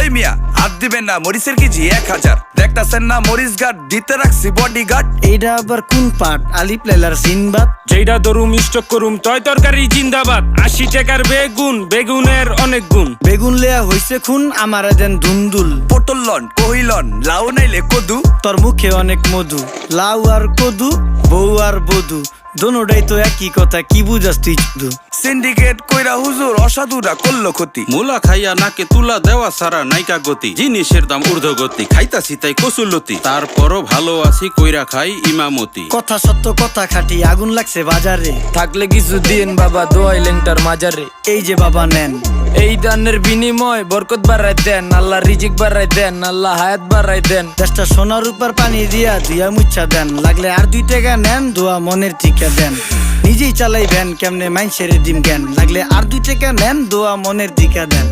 ওই মিয়া হাত দিবেন না, মরিচের কেজি 1000। দেখতাছেন না মরিচ গার্ড দিতে রাখছি বডি গার্ড। এইটা আবার কোন পাট? আলিপ লাইলার সিনবাদ। যেইটা ধরুম স্টক করুম তয় তরকারি জিন্দাবাদ। 80 টাকার বেগুন, বেগুনের অনেক গুণ। বেগুন লেয়া হইছে খুন, আমারে দেন ধুন্দুল। পটল লন কহিলন, লাউ নাইলে কদু। তোর মুখে অনেক মধু, লাউ আর কদু, বউ আর বধু, দোনোটাই তো একই কথা, কি বুঝাস তুই শুধু? সিন্ডিকেট কইরা হুজুর অসাধুরা করলো ক্ষতি। মুলা খাইয়া নাকে তুলা দেওয়া সারা নাইকা গতি। জিনিসের দাম ঊর্ধ্বগতি, খাইতাছি তাই কসুলতি। তারপরও ভালো আছি কইরা খাই ইমামতি। কথা সত্য কথা খাটি, আগুন লাগছে বাজারে। থাকলে কিছু দিন বাবা, দোয়াই লেংটার মাজারে। এই যে বাবা নেন, এই দানের বিনিময় বরকত বাড়াই দেন, আল্লাহ রিজিক বাড়াই দেন, আল্লাহ হায়াত বাড়াই দেন। দেশটা সোনার উপর পানি দিয়া ধুয়া মুচ্ছা দেন। লাগলে আর 2 টাকা নেন, দোয়া মনের টিকা দেন। নিজেই চালাই ভ্যান, কেমনে মাইনসেরে দিম জ্ঞান। লাগলে আর 2 টাকা নেন, দোয়া মনের টিকা দেন।